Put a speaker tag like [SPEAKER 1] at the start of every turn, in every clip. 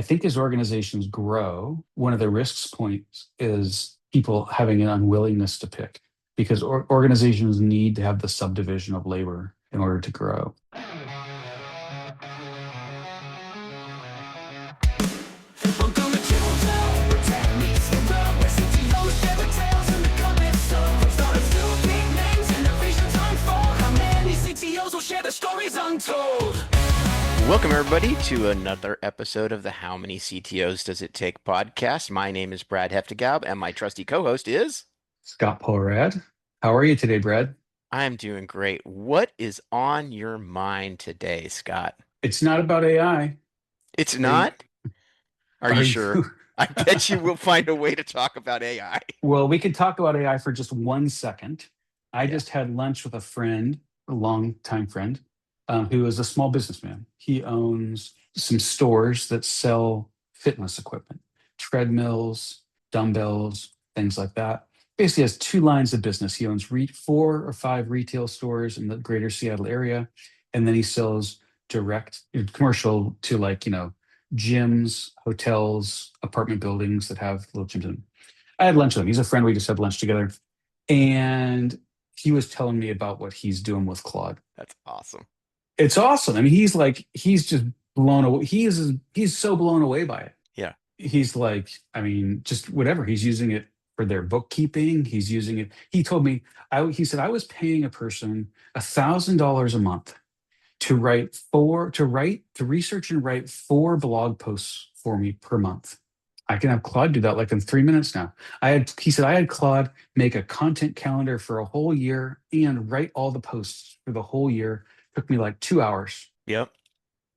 [SPEAKER 1] I think as organizations grow, one of the risks points is people having an unwillingness to pick because organizations need to have the subdivision of labor in order to grow.
[SPEAKER 2] Welcome to CTO, protect meets the world, where CTOs share the tales and the comments. Startups do big names, innovations unfold. How many CTOs will share the stories untold?
[SPEAKER 3] Welcome, everybody, to another episode of the How Many CTOs Does It Take podcast. My name is Brad Hefta-Gaub, and my trusty co-host is...
[SPEAKER 1] Scott Porad. How are you today, Brad?
[SPEAKER 3] I'm doing great. What is on your mind today, Scott?
[SPEAKER 1] It's not about AI.
[SPEAKER 3] It's not? Are you sure?
[SPEAKER 1] you?
[SPEAKER 3] I bet you will find a way to talk about AI.
[SPEAKER 1] Well, we could talk about AI for just 1 second. I
[SPEAKER 3] Yeah.
[SPEAKER 1] just had lunch with a friend, a longtime friend, who is a small businessman. He owns some stores that sell fitness equipment, treadmills, dumbbells, things like that. Basically has 2 lines of business. He owns 4 or 5 retail stores in the greater Seattle area, and then he sells direct commercial to gyms, hotels, apartment buildings that have little gyms in them. I had lunch with him. He's a friend. We just had lunch together. And he was telling me about what he's doing with Claude.
[SPEAKER 3] That's awesome.
[SPEAKER 1] It's awesome. I mean, he's just blown away. He's so blown away by it.
[SPEAKER 3] Yeah.
[SPEAKER 1] He's like, I mean, just whatever. He's using it for their bookkeeping. He's using it. He told me, he said, I was paying a person $1,000 a month to research and write 4 blog posts for me per month. I can have Claude do that like in 3 minutes now. He said I had Claude make a content calendar for a whole year and write all the posts for the whole year. Took me like 2 hours.
[SPEAKER 3] Yep.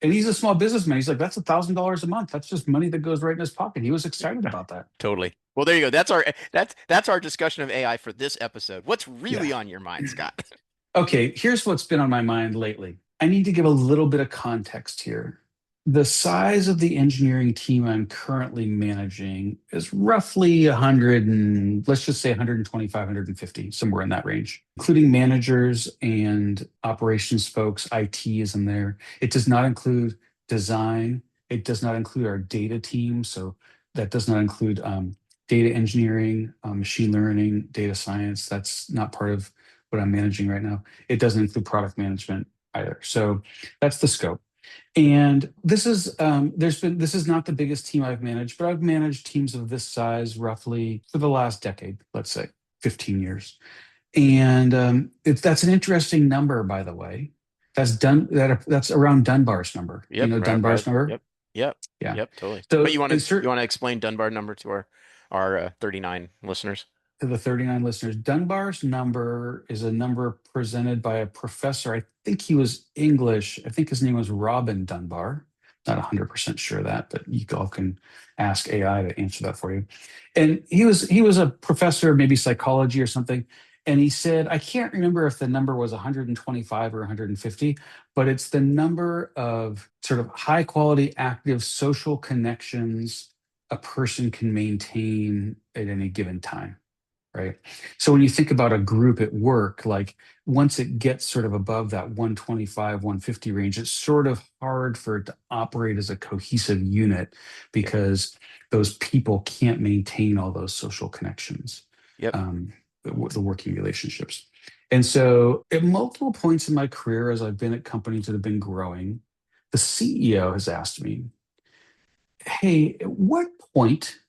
[SPEAKER 1] And he's a small businessman. He's like, that's $1,000 a month. That's just money that goes right in his pocket. He was excited about that.
[SPEAKER 3] Totally. Well, there you go. That's our discussion of AI for this episode. What's really on your mind, Scott?
[SPEAKER 1] Okay, here's what's been on my mind lately. I need to give a little bit of context here. The size of the engineering team I'm currently managing is roughly 100 and let's just say 125, 150, somewhere in that range, including managers and operations folks. IT is in there. It does not include design. It does not include our data team. So that does not include data engineering, machine learning, data science. That's not part of what I'm managing right now. It doesn't include product management either. So that's the scope. And this is this is not the biggest team I've managed, but I've managed teams of this size roughly for the last decade, let's say 15 years. And that's an interesting number, by the way. That's around Dunbar's number.
[SPEAKER 3] Yep,
[SPEAKER 1] you know Dunbar's number?
[SPEAKER 3] Yep.
[SPEAKER 1] Yeah.
[SPEAKER 3] Yep, totally.
[SPEAKER 1] So
[SPEAKER 3] But you want to explain Dunbar number to our 39 listeners?
[SPEAKER 1] To the 39 listeners, Dunbar's number is a number presented by a professor. I think he was English. I think his name was Robin Dunbar. Not 100% sure of that, but you all can ask AI to answer that for you. And he was a professor, maybe psychology or something. And he said, I can't remember if the number was 125 or 150, but it's the number of sort of high quality, active social connections a person can maintain at any given time. Right. So when you think about a group at work, like once it gets sort of above that 125, 150 range, it's sort of hard for it to operate as a cohesive unit because those people can't maintain all those social connections, the working relationships. And so at multiple points in my career, as I've been at companies that have been growing, the CEO has asked me, hey, at what point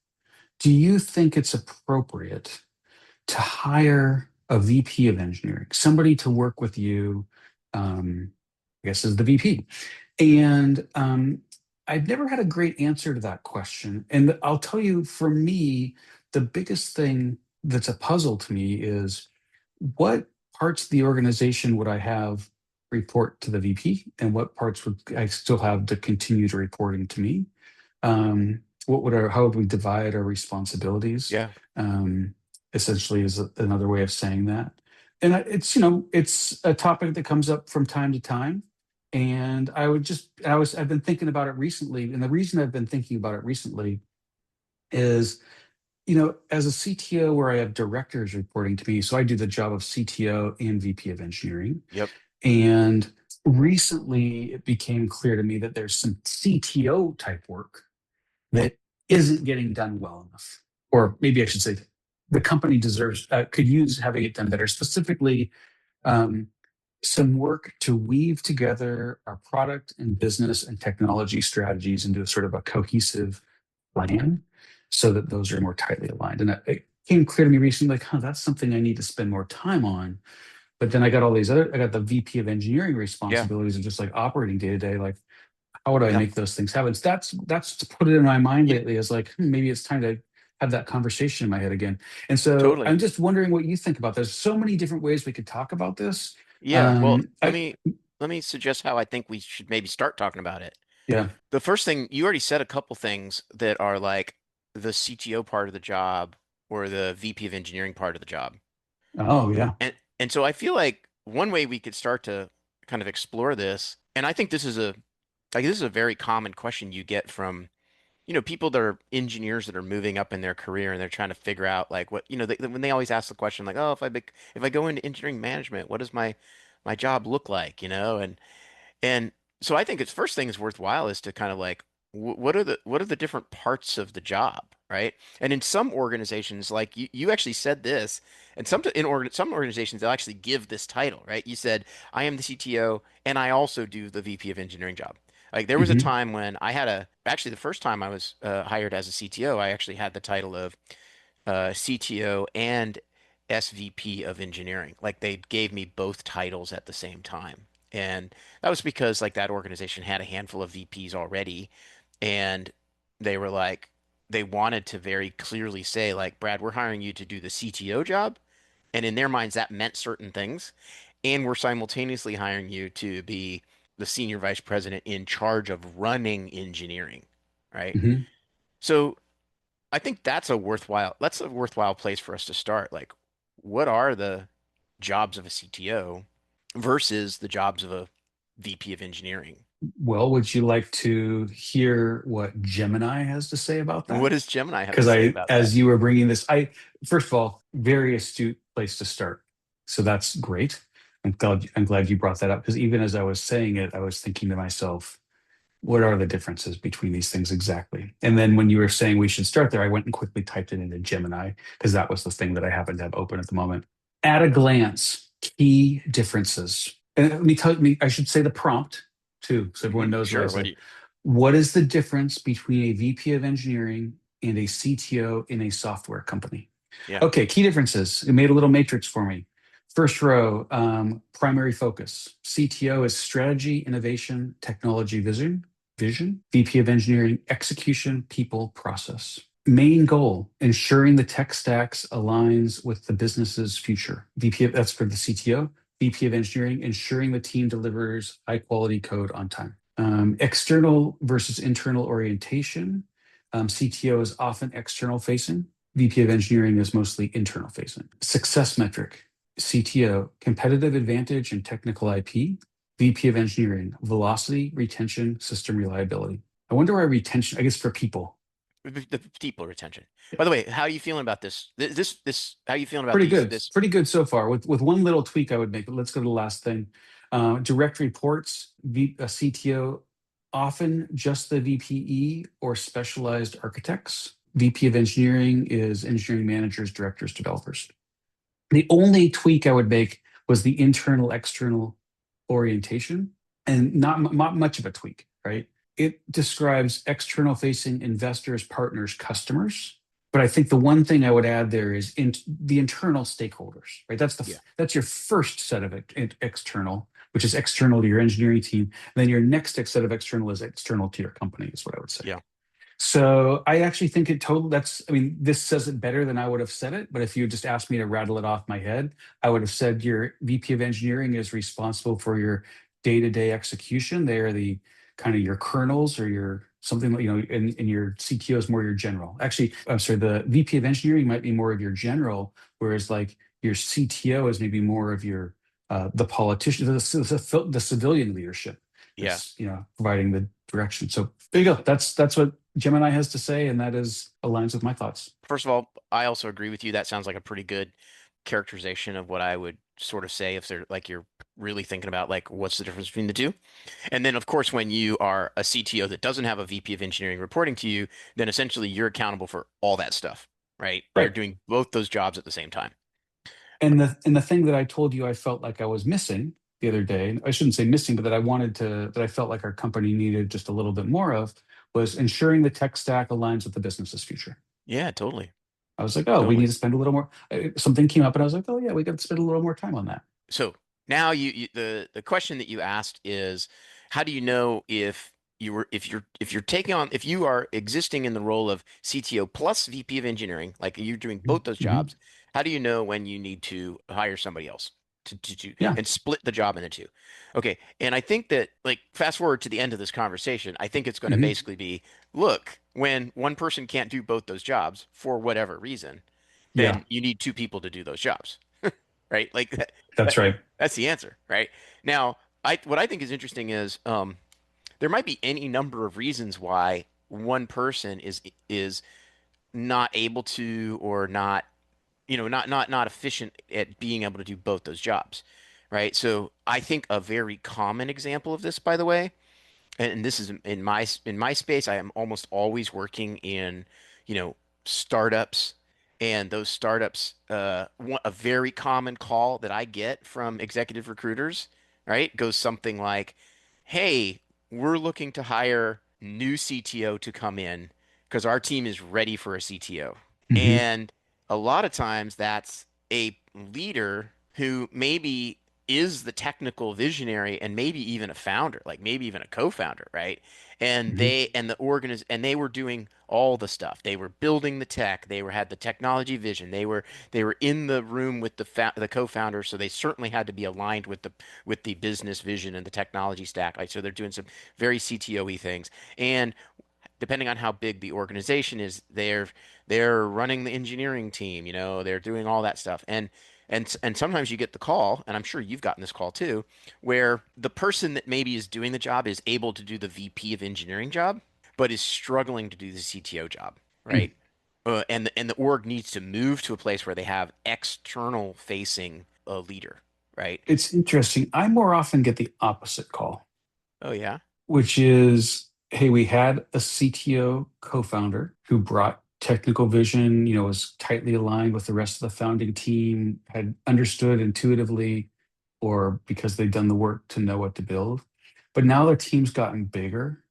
[SPEAKER 1] do you think it's appropriate to hire a VP of engineering, somebody to work with you, I guess as the VP. And I've never had a great answer to that question. And I'll tell you, for me, the biggest thing that's a puzzle to me is what parts of the organization would I have report to the VP and what parts would I still have to continue to reporting to me? How would we divide our responsibilities?
[SPEAKER 3] Yeah.
[SPEAKER 1] Essentially is another way of saying that. And it's a topic that comes up from time to time. And I've been thinking about it recently. And the reason I've been thinking about it recently is, as a CTO where I have directors reporting to me, so I do the job of CTO and VP of engineering.
[SPEAKER 3] Yep.
[SPEAKER 1] And recently it became clear to me that there's some CTO type work that isn't getting done well enough. Or maybe I should say the company deserves, could use having it done better. Specifically, um, some work to weave together our product and business and technology strategies into a sort of a cohesive plan so that those are more tightly aligned. And it came clear to me recently, like, that's something I need to spend more time on. But then I got I got the VP of engineering
[SPEAKER 3] Yeah.
[SPEAKER 1] responsibilities of just like operating day to day. Like, how would I
[SPEAKER 3] Yeah.
[SPEAKER 1] make those things happen? So that's put it in my mind
[SPEAKER 3] You,
[SPEAKER 1] lately as like, maybe it's time to have that conversation in my head again. And so
[SPEAKER 3] totally.
[SPEAKER 1] I'm just wondering what you think about. There's so many different ways we could talk about this.
[SPEAKER 3] Yeah. Well, let
[SPEAKER 1] I
[SPEAKER 3] me let me suggest how I think we should maybe start talking about it.
[SPEAKER 1] Yeah.
[SPEAKER 3] The first thing, you already said a couple things that are like the CTO part of the job or the VP of engineering part of the job.
[SPEAKER 1] Oh yeah.
[SPEAKER 3] And so I feel like one way we could start to kind of explore this, and I think this is a very common question you get from, people that are engineers that are moving up in their career and they're trying to figure out like what, when they always ask the question like, oh, if I go into engineering management, what does my job look like, and so I think its first thing is worthwhile is to kind of like what are the different parts of the job, right? And in some organizations, like you actually said this, and some organizations they'll actually give this title, right? You said I am the CTO and I also do the VP of engineering job. Like there was a
[SPEAKER 1] Hmm.
[SPEAKER 3] time when I had actually the first time I was hired as a CTO, I actually had the title of CTO and SVP of engineering. Like they gave me both titles at the same time. And that was because like that organization had a handful of VPs already and they were like they wanted to very clearly say like Brad, we're hiring you to do the CTO job. And in their minds that meant certain things. And we're simultaneously hiring you to be the senior vice president in charge of running engineering, right?
[SPEAKER 1] Hmm.
[SPEAKER 3] So I think that's a worthwhile place for us to start. Like, what are the jobs of a CTO versus the jobs of a VP of engineering?
[SPEAKER 1] Well, would you like to hear what Gemini has to say about
[SPEAKER 3] What
[SPEAKER 1] that?
[SPEAKER 3] does Gemini have to
[SPEAKER 1] Because
[SPEAKER 3] say about that?
[SPEAKER 1] as you were bringing this, first of all, very astute place to start. So that's great. I'm glad you brought that up because even as I was saying it, I was thinking to myself, what are the differences between these things exactly? And then when you were saying we should start there, I went and quickly typed it into Gemini because that was the thing that I happened to have open at the moment. At a glance, key differences. And I should say the prompt too, so everyone knows what I
[SPEAKER 3] Sure. What do
[SPEAKER 1] said.
[SPEAKER 3] you?
[SPEAKER 1] What is the difference between a VP of engineering and a CTO in a software company?
[SPEAKER 3] Yeah.
[SPEAKER 1] Okay, key differences. It made a little matrix for me. First row, primary focus. CTO is strategy, innovation, technology, vision. VP of engineering, execution, people, process. Main goal, ensuring the tech stacks aligns with the business's future. That's for the CTO. VP of engineering, ensuring the team delivers high quality code on time. External versus internal orientation. CTO is often external facing. VP of engineering is mostly internal facing. Success metric. CTO, competitive advantage and technical IP. VP of engineering, velocity, retention, system reliability. I wonder why retention, I guess for people.
[SPEAKER 3] The people retention. By the way, how are you feeling about this? How are you feeling about
[SPEAKER 1] Pretty
[SPEAKER 3] these?
[SPEAKER 1] good.
[SPEAKER 3] This,
[SPEAKER 1] Pretty good so far. With one little tweak I would make, but let's go to the last thing. Direct reports, a CTO, often just the VPE or specialized architects. VP of engineering is engineering managers, directors, developers. The only tweak I would make was the internal external orientation and not much of a tweak, right? It describes external facing investors, partners, customers. But I think the one thing I would add there is in the internal stakeholders, right?
[SPEAKER 3] yeah,
[SPEAKER 1] That's your first set of external, which is external to your engineering team. And then your next set of external is external to your company, is what I would say.
[SPEAKER 3] yeah,
[SPEAKER 1] So I actually think I mean, this says it better than I would have said it, but if you just asked me to rattle it off my head, I would have said your VP of engineering is responsible for your day-to-day execution. They are the kind of your kernels or your something like, and your CTO is more your general. Actually, I'm sorry, the VP of engineering might be more of your general, whereas like your CTO is maybe more of your the politician, the civilian leadership
[SPEAKER 3] yeah.
[SPEAKER 1] that's providing the direction. So there you go. That's what Gemini has to say, and that is aligns with my thoughts.
[SPEAKER 3] First of all, I also agree with you. That sounds like a pretty good characterization of what I would sort of say if they're like really thinking about like what's the difference between the two. And then of course when you are a CTO that doesn't have a VP of engineering reporting to you, then essentially you're accountable for all that stuff, right? You're
[SPEAKER 1] Right.
[SPEAKER 3] doing both those jobs at the same time.
[SPEAKER 1] And the thing that I told you I felt like I was missing the other day, I shouldn't say missing, but that I wanted to, that I felt like our company needed just a little bit more of, was ensuring the tech stack aligns with the business's future.
[SPEAKER 3] Yeah, totally.
[SPEAKER 1] I was like, oh, we need
[SPEAKER 3] Totally.
[SPEAKER 1] to spend a little more. Something came up, and I was like, oh yeah, we got to spend a little more time on that.
[SPEAKER 3] So now the question that you asked is how do you know if you're taking on if you are existing in the role of CTO plus VP of engineering, like you're doing both those
[SPEAKER 1] Hmm.
[SPEAKER 3] jobs, how do you know when you need to hire somebody else to
[SPEAKER 1] Yeah.
[SPEAKER 3] and split the job into two? Okay, and I think that like fast forward to the end of this conversation, I think it's going to
[SPEAKER 1] Hmm.
[SPEAKER 3] basically be, look, when one person can't do both those jobs for whatever reason,
[SPEAKER 1] Yeah.
[SPEAKER 3] then you need two people to do those jobs, right? Like
[SPEAKER 1] That's
[SPEAKER 3] that,
[SPEAKER 1] right.
[SPEAKER 3] that's the answer, right? Now, what I think is interesting is there might be any number of reasons why one person is not able to or not not efficient at being able to do both those jobs, right? So I think a very common example of this, by the way, and this is in my space, I am almost always working in, you know, startups, and those startups, a very common call that I get from executive recruiters, right, goes something like, "Hey, we're looking to hire new CTO to come in because our team is ready for a CTO."
[SPEAKER 1] Hmm.
[SPEAKER 3] And a lot of times that's a leader who maybe is the technical visionary and maybe even a founder, like maybe even a co-founder, right? And
[SPEAKER 1] Hmm.
[SPEAKER 3] they were doing all the stuff. They were building the tech. They had the technology vision. They were in the room with the co-founder, so they certainly had to be aligned with the business vision and the technology stack. Like so they're doing some very CTO-y things. And depending on how big the organization is, they're running the engineering team, they're doing all that stuff. And sometimes you get the call, and I'm sure you've gotten this call too, where the person that maybe is doing the job is able to do the VP of engineering job, but is struggling to do the CTO job, right? And the org needs to move to a place where they have external facing a leader, right?
[SPEAKER 1] It's interesting. I more often get the opposite call,
[SPEAKER 3] Oh yeah.
[SPEAKER 1] which is, hey, we had a CTO co-founder who brought technical vision, was tightly aligned with the rest of the founding team, had understood intuitively, or because they'd done the work to know what to build. But now their team's gotten bigger,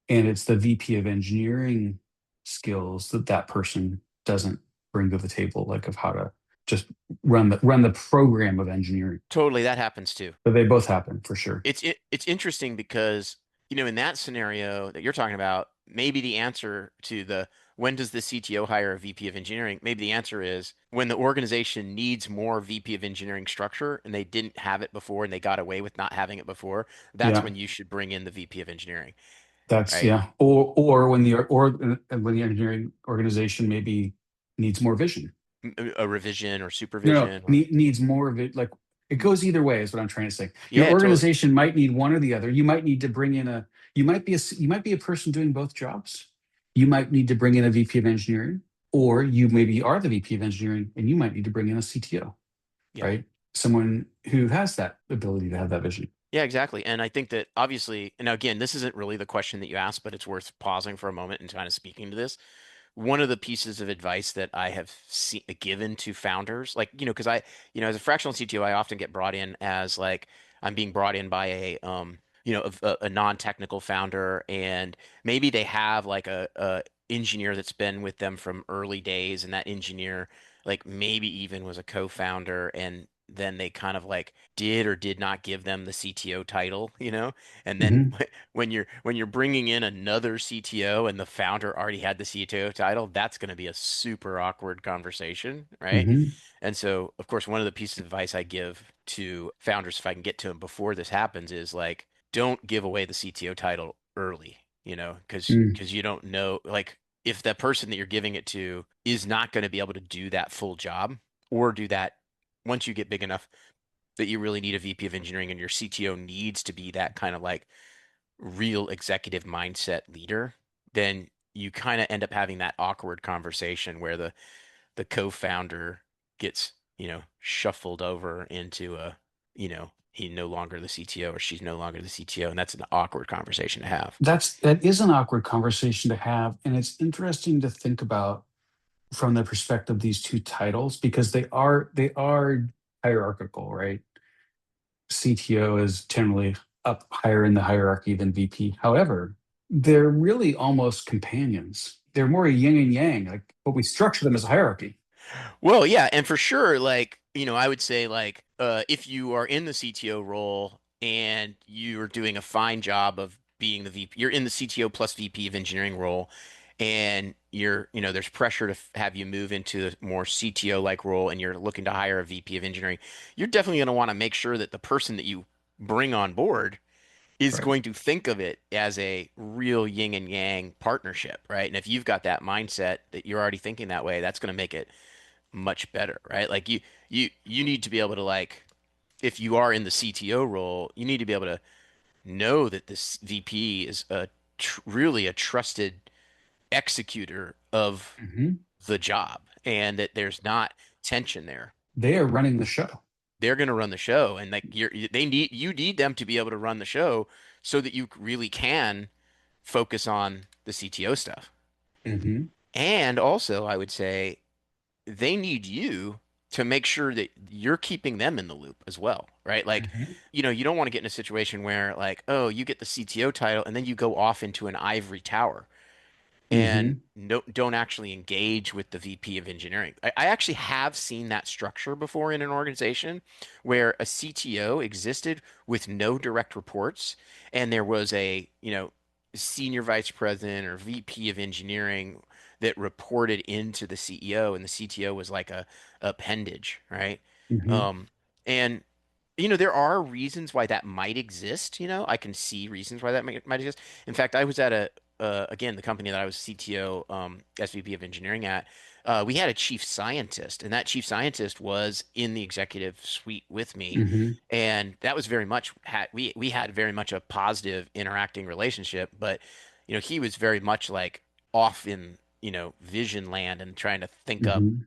[SPEAKER 1] and it's the VP of engineering skills that that person doesn't bring to the table, like of how to just run the program of engineering.
[SPEAKER 3] Totally, that happens too.
[SPEAKER 1] But they both happen for sure.
[SPEAKER 3] It's interesting because, in that scenario that you're talking about, maybe the answer to the when does the CTO hire a VP of engineering? Maybe the answer is when the organization needs more VP of engineering structure and they didn't have it before and they got away with not having it before, that's
[SPEAKER 1] Yeah.
[SPEAKER 3] when you should bring in the VP of engineering,
[SPEAKER 1] That's
[SPEAKER 3] right?
[SPEAKER 1] yeah. Or when the engineering organization maybe needs more vision.
[SPEAKER 3] A revision or
[SPEAKER 1] No,
[SPEAKER 3] supervision or
[SPEAKER 1] needs more of it. Like it goes either way, is what I'm trying to say. Your
[SPEAKER 3] yeah, totally.
[SPEAKER 1] organization might need one or the other. You might need to bring in a you might be a person doing both jobs. You might need to bring in a VP of engineering, or you maybe are the VP of engineering and you might need to bring in a CTO,
[SPEAKER 3] Yeah.
[SPEAKER 1] right? Someone who has that ability to have that vision.
[SPEAKER 3] Yeah, exactly. And I think that obviously, and again, this isn't really the question that you asked, but it's worth pausing for a moment and kind of speaking to this. One of the pieces of advice that I have given to founders, like, because as a fractional CTO, I often get brought in as like I'm being brought in by a non-technical founder, and maybe they have like a engineer that's been with them from early days, and that engineer like maybe even was a co-founder, and then they kind of like did or did not give them the CTO title, and then
[SPEAKER 1] Hmm.
[SPEAKER 3] when you're bringing in another CTO and the founder already had the CTO title, that's going to be a super awkward conversation, right?
[SPEAKER 1] Hmm.
[SPEAKER 3] And so, of course, one of the pieces of advice I give to founders, if I can get to them before this happens, is like, don't give away the CTO title early, because you don't know, like, if the person that you're giving it to is not going to be able to do that full job or do that once you get big enough that you really need a VP of engineering and your CTO needs to be that kind of like real executive mindset leader, then you kind of end up having that awkward conversation where the co-founder gets, shuffled over into a, he's no longer the CTO or she's no longer the CTO, and that's an awkward conversation to have.
[SPEAKER 1] That is an awkward conversation to have, and it's interesting to think about from the perspective of these two titles because they are hierarchical, right? CTO is generally up higher in the hierarchy than VP. However, they're really almost companions. They're more yin and yang, like, but we structure them as a hierarchy.
[SPEAKER 3] Well, yeah, and for sure, like, I would say like if you are in the CTO role and you're doing a fine job of being the VP, you're in the CTO plus VP of engineering role, and there's pressure to have you move into a more CTO like role, and you're looking to hire a VP of engineering, you're definitely going to want to make sure that the person that you bring on board is
[SPEAKER 1] Right.
[SPEAKER 3] going to think of it as a real yin and yang partnership, right? And if you've got that mindset that you're already thinking that way, that's going to make it much better, right? Like you need to be able to like if you are in the CTO role, you need to be able to know that this VP is really a trusted executor of
[SPEAKER 1] Mhm.
[SPEAKER 3] the job and that there's not tension there.
[SPEAKER 1] They are running the show.
[SPEAKER 3] They're going to run the show and like you need them to be able to run the show so that you really can focus on the CTO stuff.
[SPEAKER 1] Hmm.
[SPEAKER 3] And also, I would say they need you to make sure that you're keeping them in the loop as well, right? Like,
[SPEAKER 1] Hmm.
[SPEAKER 3] you don't want to get in a situation where like, oh, you get the CTO title and then you go off into an ivory tower and
[SPEAKER 1] Hmm.
[SPEAKER 3] don't actually engage with the VP of engineering. I actually have seen that structure before in an organization where a CTO existed with no direct reports, and there was a, senior vice president or VP of engineering that reported into the CEO, and the CTO was like a appendage, right?
[SPEAKER 1] Hmm.
[SPEAKER 3] Um, and there are reasons why that might exist. I can see reasons why that might exist. In fact, I was at again, the company that I was CTO, SVP of engineering at. We had a chief scientist, and that chief scientist was in the executive suite with me,
[SPEAKER 1] Hmm.
[SPEAKER 3] and that was very much we had very much a positive interacting relationship. But he was very much like off in vision land and trying to think up
[SPEAKER 1] Hmm.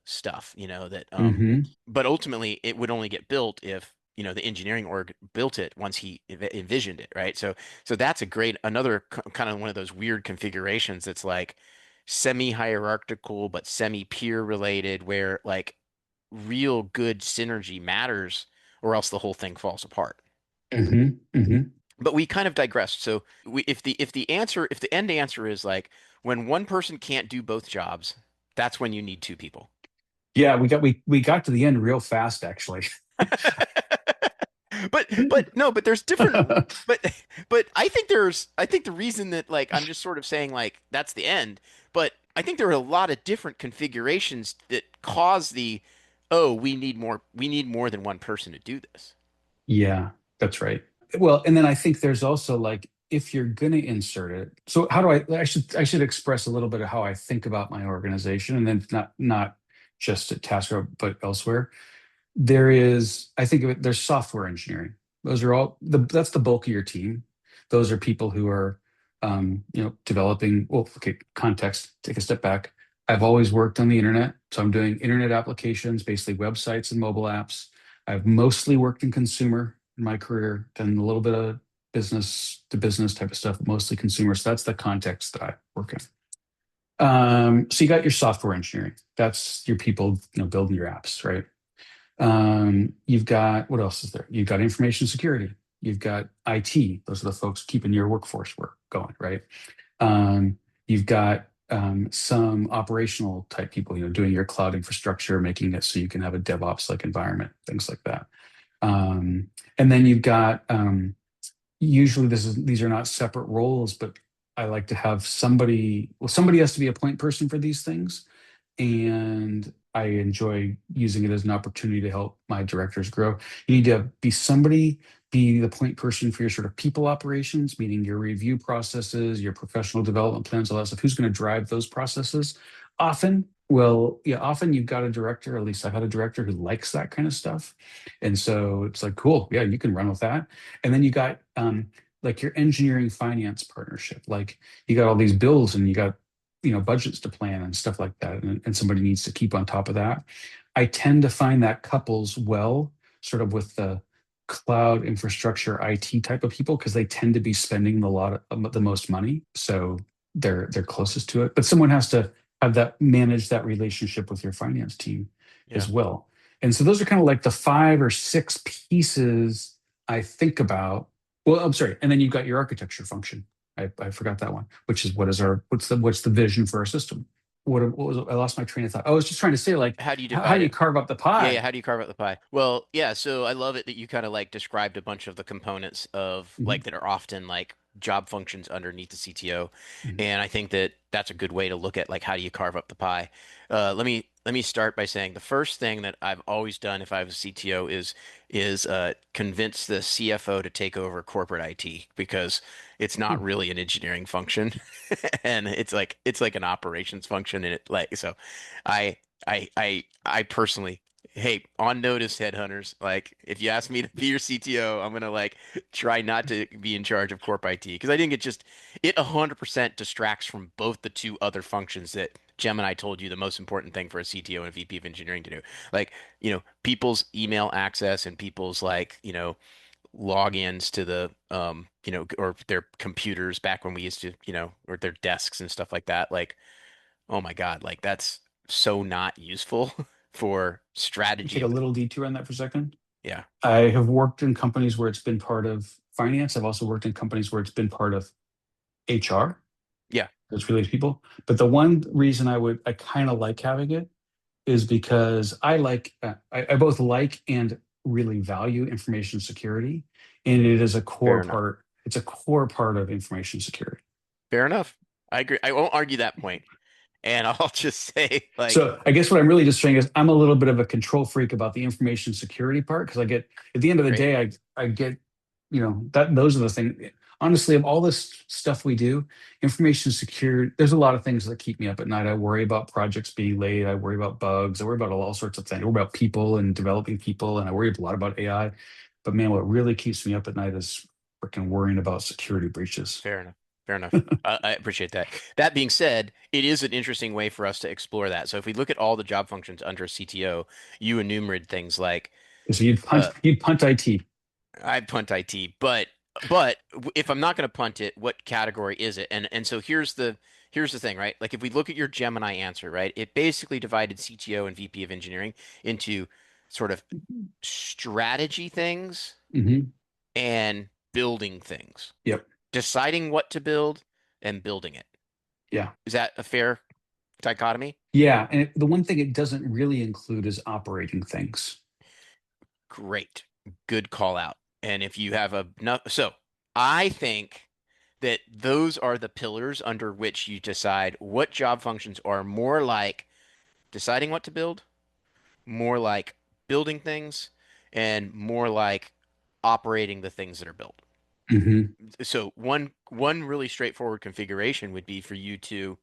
[SPEAKER 3] stuff that
[SPEAKER 1] Hmm.
[SPEAKER 3] but ultimately it would only get built if the engineering org built it once he envisioned it, right? So that's a great another kind of one of those weird configurations that's like semi-hierarchical but semi-peer related where like real good synergy matters or else the whole thing falls apart.
[SPEAKER 1] Hmm. Hmm.
[SPEAKER 3] But we kind of digressed. So if the end answer is like when one person can't do both jobs, that's when you need two people.
[SPEAKER 1] Yeah, we got to the end real fast, actually.
[SPEAKER 3] But no, but there's different but I think the reason that like I'm just sort of saying like that's the end, but I think there are a lot of different configurations that cause the oh, we need more than one person to do this.
[SPEAKER 1] Yeah, that's right. Well, and then I think there's also like if you're going to insert it. So how do I should express a little bit of how I think about my organization, and then not just at Tasker but elsewhere. I think of it, there's software engineering. Those are that's the bulk of your team. Those are people who are, developing, well, okay, context, take a step back. I've always worked on the internet. So I'm doing internet applications, basically websites and mobile apps. I've mostly worked in consumer in my career, done a little bit of business to business type of stuff, but mostly consumer. So that's the context that I work in. So you got your software engineering. That's your people, building your apps, right? You've got what else is there? You've got information security. You've got IT. Those are the folks keeping your workforce work going, right? Um, you've got some operational type people, doing your cloud infrastructure, making it so you can have a DevOps like environment, things like that. Um, and then you've got usually these are not separate roles, but I like to have somebody. Well, somebody has to be a point person for these things, and I enjoy using it as an opportunity to help my directors grow. You need to be the point person for your sort of people operations, meaning your review processes, your professional development plans, all that stuff. Who's going to drive those processes? Often you've got a director, at least I've had a director who likes that kind of stuff. And so it's like, cool, yeah, you can run with that. And then you got like your engineering finance partnership. Like you got all these bills and you got budgets to plan and stuff like that, and somebody needs to keep on top of that. I tend to find that couples well sort of with the cloud infrastructure IT type of people because they tend to be spending the most money. So they're closest to it. But someone has to have that manage that relationship with your finance team
[SPEAKER 3] Yeah.
[SPEAKER 1] as well. And so those are kind of like the 5 or 6 pieces I think about. Well, I'm sorry. And then you've got your architecture function. I forgot that one, which is what's the vision for our system? What was I lost my train of thought. I was just trying to say like
[SPEAKER 3] How do you
[SPEAKER 1] how
[SPEAKER 3] divide
[SPEAKER 1] do you
[SPEAKER 3] it?
[SPEAKER 1] carve up the
[SPEAKER 3] Yeah, yeah.
[SPEAKER 1] pie?
[SPEAKER 3] How do you carve out the pie? Well, yeah. So I love it that you kind of like described a bunch of the components of
[SPEAKER 1] Mhm,
[SPEAKER 3] like that are often like job functions underneath the CTO,
[SPEAKER 1] mhm,
[SPEAKER 3] and I think that that's a good way to look at like how do you carve up the pie. Let me start by saying the first thing that I've always done if I was a CTO is convince the CFO to take over corporate IT because it's not
[SPEAKER 1] mhm.
[SPEAKER 3] really an engineering function, and it's like an operations function, and it like so. I I personally, hey, on notice, headhunters, like if you ask me to be your CTO, I'm gonna like try not to be in charge of corp IT because I think it 100% distracts from both the two other functions that Gemini told you the most important thing for a CTO and a VP of engineering to do. Like, people's email access and people's like, logins to the or their computers back when we used to, or their desks and stuff like that. Like, oh my God, like that's so not useful for strategy
[SPEAKER 1] Take a
[SPEAKER 3] of the,
[SPEAKER 1] little detour on that for a second.
[SPEAKER 3] yeah,
[SPEAKER 1] I have worked in companies where it's been part of finance. I've also worked in companies where it's been part of HR.
[SPEAKER 3] yeah,
[SPEAKER 1] It's related to people. But the one reason I kind of like having it is because I both like and really value information security, and it is a
[SPEAKER 3] fair
[SPEAKER 1] core
[SPEAKER 3] enough.
[SPEAKER 1] part. It's a core part of information security.
[SPEAKER 3] Fair enough. I agree. I won't argue that point. And I'll just say, like,
[SPEAKER 1] So I guess what I'm really just saying is I'm a little bit of a control freak about the information security part because I get at the end of the
[SPEAKER 3] great,
[SPEAKER 1] day I get that those are the things. Honestly, of all this stuff we do, information security, there's a lot of things that keep me up at night. I worry about projects being late. I worry about bugs. I worry about all sorts of things. I worry about people and developing people, and I worry a lot about AI. But man, what really keeps me up at night is freaking worrying about security breaches.
[SPEAKER 3] fair enough. Fair enough. I appreciate that. That being said, it is an interesting way for us to explore that. So if we look at all the job functions under CTO, you enumerated things like
[SPEAKER 1] So
[SPEAKER 3] uh,
[SPEAKER 1] you'd punt IT.
[SPEAKER 3] I punt IT, but if I'm not going to punt it, what category is it? And so here's the thing, right? Like if we look at your Gemini answer, right? It basically divided CTO and VP of engineering into sort of strategy things
[SPEAKER 1] Hmm.
[SPEAKER 3] and building things.
[SPEAKER 1] Yep.
[SPEAKER 3] Deciding what to build and building it.
[SPEAKER 1] Yeah.
[SPEAKER 3] Is that a fair dichotomy?
[SPEAKER 1] Yeah, and the one thing it doesn't really include is operating things.
[SPEAKER 3] Great. Good call out. And if you have a no, so I think that those are the pillars under which you decide what job functions are more like deciding what to build, more like building things, and more like operating the things that are built.
[SPEAKER 1] Hmm.
[SPEAKER 3] So one really straightforward configuration would be for you to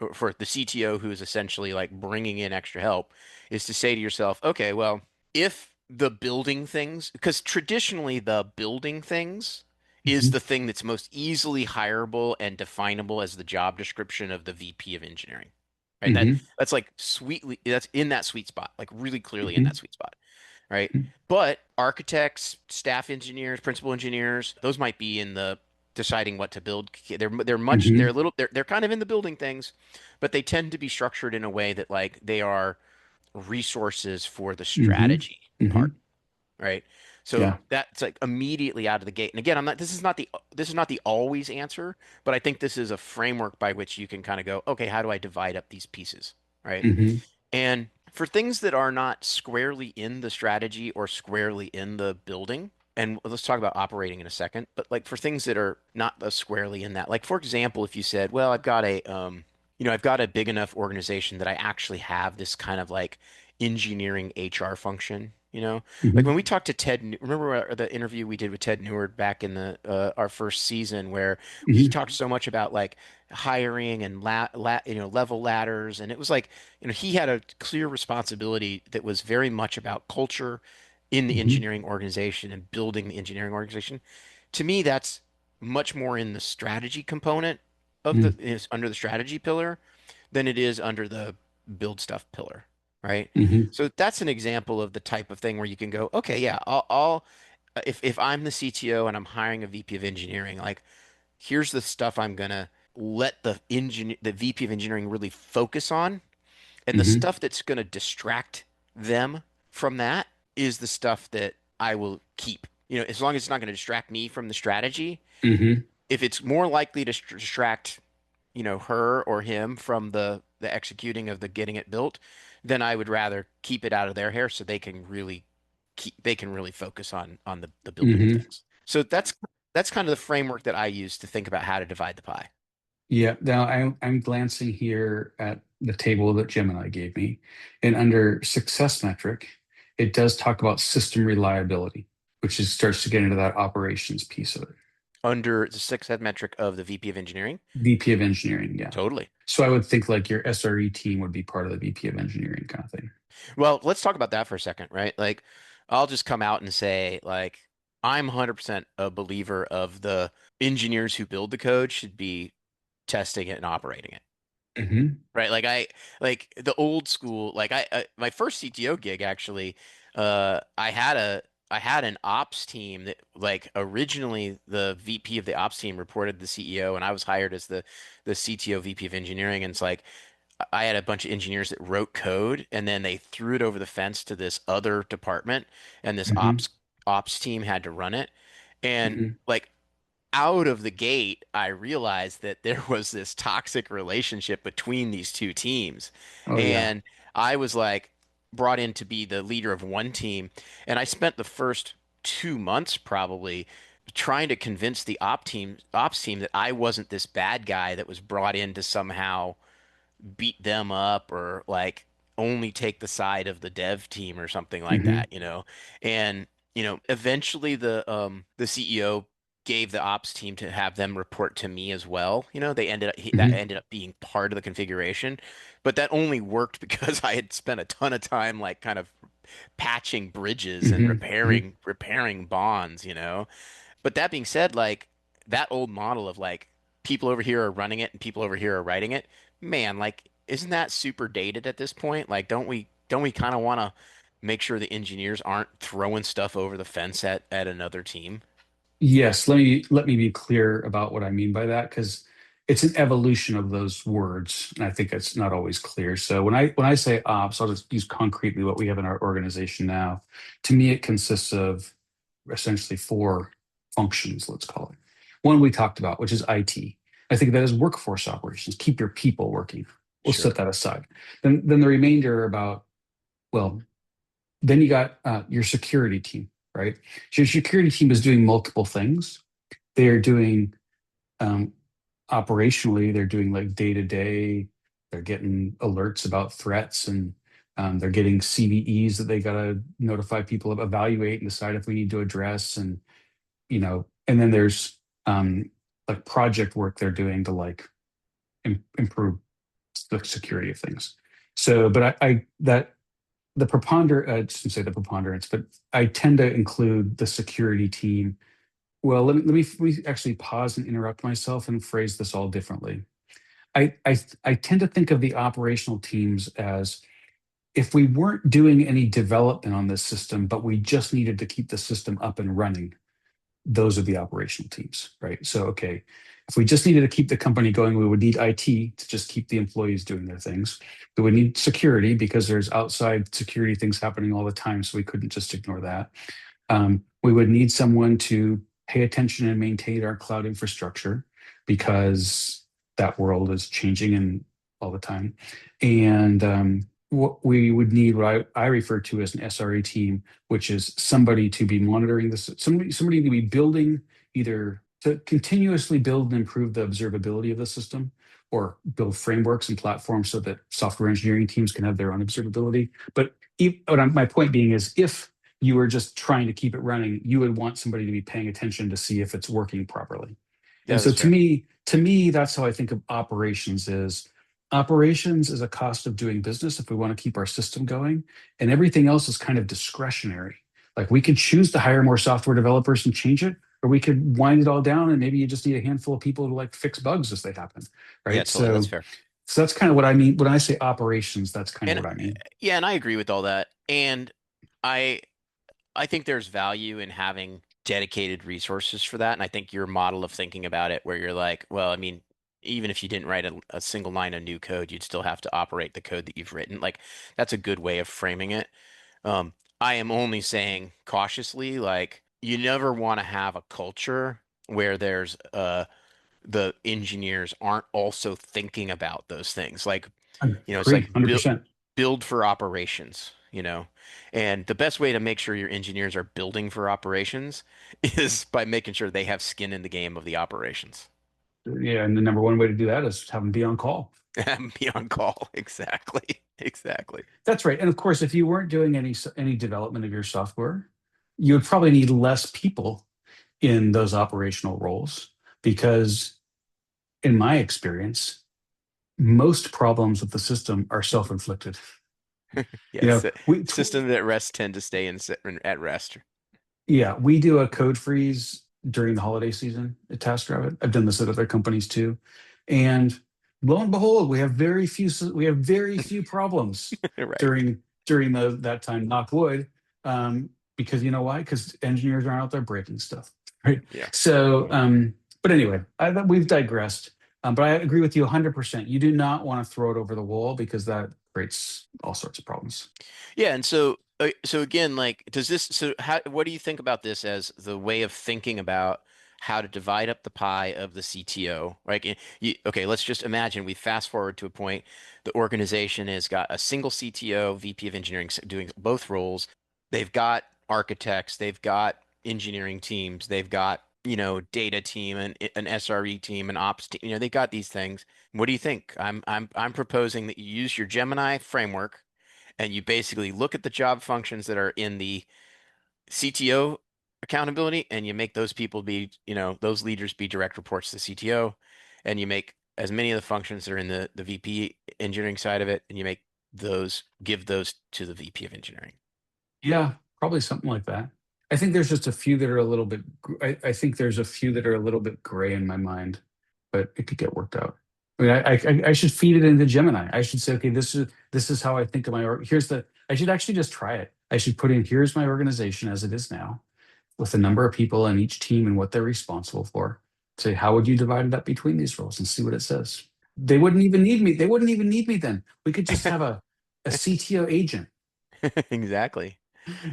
[SPEAKER 3] or for the CTO who is essentially like bringing in extra help is to say to yourself, okay, well, if the building things, because traditionally the building things is
[SPEAKER 1] Hmm.
[SPEAKER 3] the thing that's most easily hireable and definable as the job description of the VP of engineering. Right?
[SPEAKER 1] Hmm.
[SPEAKER 3] That's like sweetly that's in that sweet spot, like really clearly in that
[SPEAKER 1] Hmm.
[SPEAKER 3] sweet spot, right? But architects, staff engineers, principal engineers, those might be in the deciding what to build. They're
[SPEAKER 1] Hmm.
[SPEAKER 3] a little they're kind of in the building things, but they tend to be structured in a way that like they are resources for the
[SPEAKER 1] Hmm.
[SPEAKER 3] strategy part,
[SPEAKER 1] Hmm.
[SPEAKER 3] right? So
[SPEAKER 1] Yeah.
[SPEAKER 3] that's like immediately out of the gate. And again, I'm not this is not the always answer, but I think this is a framework by which you can kind of go, okay, how do I divide up these pieces, right?
[SPEAKER 1] Hmm.
[SPEAKER 3] And for things that are not squarely in the strategy or squarely in the building, and let's talk about operating in a second, but like for things that are not squarely in that, like for example, if you said, well, I've got a big enough organization that I actually have this kind of like engineering HR function, like when
[SPEAKER 1] Hmm.
[SPEAKER 3] we talked to remember the interview we did with Ted Neward back in the our first season where he
[SPEAKER 1] Hmm.
[SPEAKER 3] talked so much about like hiring and level ladders, and it was like he had a clear responsibility that was very much about culture in the
[SPEAKER 1] Hmm.
[SPEAKER 3] engineering organization and building the engineering organization. To me, that's much more in the strategy component of the
[SPEAKER 1] Hmm.
[SPEAKER 3] is under the strategy pillar than it is under the build stuff pillar, right?
[SPEAKER 1] Hmm.
[SPEAKER 3] So that's an example of the type of thing where you can go, okay, yeah, I'll if I'm the CTO and I'm hiring a VP of engineering, like here's the stuff I'm gonna let the VP of engineering really focus on, and the
[SPEAKER 1] Hmm.
[SPEAKER 3] stuff that's gonna distract them from that is the stuff that I will keep. As long as it's not gonna distract me from the strategy.
[SPEAKER 1] Hmm.
[SPEAKER 3] If it's more likely to distract, her or him from the executing of the getting it built, then I would rather keep it out of their hair so they can really focus on the building of
[SPEAKER 1] Hmm.
[SPEAKER 3] things. So that's kind of the framework that I use to think about how to divide the pie.
[SPEAKER 1] Yeah. Now I'm glancing here at the table that Gemini gave me, and under success metric, it does talk about system reliability, which is starts to get into that operations piece of it.
[SPEAKER 3] Under the success metric of the VP of engineering.
[SPEAKER 1] VP of engineering, yeah.
[SPEAKER 3] Totally.
[SPEAKER 1] So I would think like your SRE team would be part of the VP of engineering kind of thing.
[SPEAKER 3] Well, let's talk about that for a second, right? Like, I'll just come out and say, like, I'm 100% a believer of the engineers who build the code should be testing it and operating it.
[SPEAKER 1] Hmm.
[SPEAKER 3] Right. Like the old school, like my first CTO gig actually, I had an ops team that like originally the VP of the ops team reported to the CEO and I was hired as the CTO VP of engineering. And it's like, I had a bunch of engineers that wrote code and then they threw it over the fence to this other department and this
[SPEAKER 1] Hmm.
[SPEAKER 3] ops team had to run it. And
[SPEAKER 1] Hmm.
[SPEAKER 3] like out of the gate, I realized that there was this toxic relationship between these two teams.
[SPEAKER 1] Oh yeah.
[SPEAKER 3] And I was like brought in to be the leader of one team. And I spent the first 2 months probably trying to convince the ops team that I wasn't this bad guy that was brought in to somehow beat them up or like only take the side of the dev team or something like
[SPEAKER 1] Hmm.
[SPEAKER 3] that. And eventually the CEO gave the ops team to have them report to me as well. That
[SPEAKER 1] Hmm.
[SPEAKER 3] ended up being part of the configuration, but that only worked because I had spent a ton of time like kind of patching bridges and
[SPEAKER 1] Hmm. Hmm.
[SPEAKER 3] repairing bonds. But that being said, like that old model of like people over here are running it and people over here are writing it, man, like isn't that super dated at this point? Like don't we kind of want to make sure the engineers aren't throwing stuff over the fence at another team?
[SPEAKER 1] Yes, let me be clear about what I mean by that because it's an evolution of those words, and I think it's not always clear. So when I say ops, I'll just use concretely what we have in our organization now. To me, it consists of essentially four functions, let's call it. One we talked about, which is IT. I think that is workforce operations, keep your people working. We'll set
[SPEAKER 3] Sure.
[SPEAKER 1] that aside. Then the remainder are about, well, then you got your security team, right? So your security team is doing multiple things. They're doing um, operationally, they're doing like day to day. They're getting alerts about threats and they're getting CVEs that they got to notify people of, evaluate and decide if we need to address. And then there's like project work they're doing to like improve the security of things. So, but I that the preponderance, I shouldn't say the preponderance, but I tend to include the security team. Well, let me actually pause and interrupt myself and phrase this all differently. I tend to think of the operational teams as if we weren't doing any development on this system, but we just needed to keep the system up and running, those are the operational teams, right? So, okay, if we just needed to keep the company going, we would need IT to just keep the employees doing their things. We would need security because there's outside security things happening all the time, so we couldn't just ignore that. We would need someone to pay attention and maintain our cloud infrastructure because that world is changing and all the time. And what we would need, what I refer to as an SRE team, which is somebody to be monitoring this, somebody to be building, either to continuously build and improve the observability of the system or build frameworks and platforms so that software engineering teams can have their own observability. But my point being is if you were just trying to keep it running, you would want somebody to be paying attention to see if it's working properly. And
[SPEAKER 3] Yeah,
[SPEAKER 1] so
[SPEAKER 3] that's fair.
[SPEAKER 1] to me, that's how I think of operations is a cost of doing business if we want to keep our system going, and everything else is kind of discretionary. Like we could choose to hire more software developers and change it, or we could wind it all down and maybe you just need a handful of people to like fix bugs as they happen.
[SPEAKER 3] Yeah,
[SPEAKER 1] Right.
[SPEAKER 3] totally. That's fair.
[SPEAKER 1] So that's kind of what I mean. When I say operations, that's kind of
[SPEAKER 3] And
[SPEAKER 1] what I mean.
[SPEAKER 3] yeah, and I agree with all that. And I I think there's value in having dedicated resources for that. And I think your model of thinking about it, where you're like, well, I mean, even if you didn't write a single line of new code, you'd still have to operate the code that you've written. Like, that's a good way of framing it. I am only saying cautiously, like, you never want to have a culture where there's the engineers aren't also thinking about those things. Like, it's
[SPEAKER 1] Agree,
[SPEAKER 3] like
[SPEAKER 1] 100%.
[SPEAKER 3] build for operations. And the best way to make sure your engineers are building for operations is by making sure they have skin in the game of the operations.
[SPEAKER 1] Yeah, and the number one way to do that is have them be on call.
[SPEAKER 3] And be on call. Exactly. Exactly.
[SPEAKER 1] That's right. And of course, if you weren't doing any development of your software, you would probably need less people in those operational roles because, in my experience, most problems with the system are self-inflicted. You
[SPEAKER 3] Yes.
[SPEAKER 1] know, we
[SPEAKER 3] Systems at rest tend to stay at rest.
[SPEAKER 1] yeah, we do a code freeze during the holiday season at TaskRabbit. I've done this at other companies too, and lo and behold, we have very few problems
[SPEAKER 3] Right.
[SPEAKER 1] during that time. Knock wood, because you know why? Because engineers aren't out there breaking stuff, right?
[SPEAKER 3] Yeah.
[SPEAKER 1] So, but anyway, we've digressed. But I agree with you 100%. You do not want to throw it over the wall because that creates all sorts of problems.
[SPEAKER 3] Yeah, and so again, like, what do you think about this as the way of thinking about how to divide up the pie of the CTO? Like, okay, let's just imagine we fast forward to a point, the organization has got a single CTO, VP of engineering, doing both roles. They've got architects, they've got engineering teams, they've got, data team and an SRE team and ops team. They've got these things. What do you think? I'm proposing that you use your Gemini framework and you basically look at the job functions that are in the CTO accountability and you make those people be, those leaders be direct reports to the CTO, and you make as many of the functions that are in the VP engineering side of it, and give those to the VP of engineering.
[SPEAKER 1] Yeah, probably something like that. I think there's just a few that are a little bit. I think there's a few that are a little bit gray in my mind, but it could get worked out. I mean, I should feed it into Gemini. I should say, okay, this is how I think of my. Here's the. I should actually just try it. I should put in here's my organization as it is now, with the number of people in each team and what they're responsible for. Say, how would you divide it up between these roles and see what it says? They wouldn't even need me. They wouldn't even need me then. We could just have a CTO agent.
[SPEAKER 3] Exactly.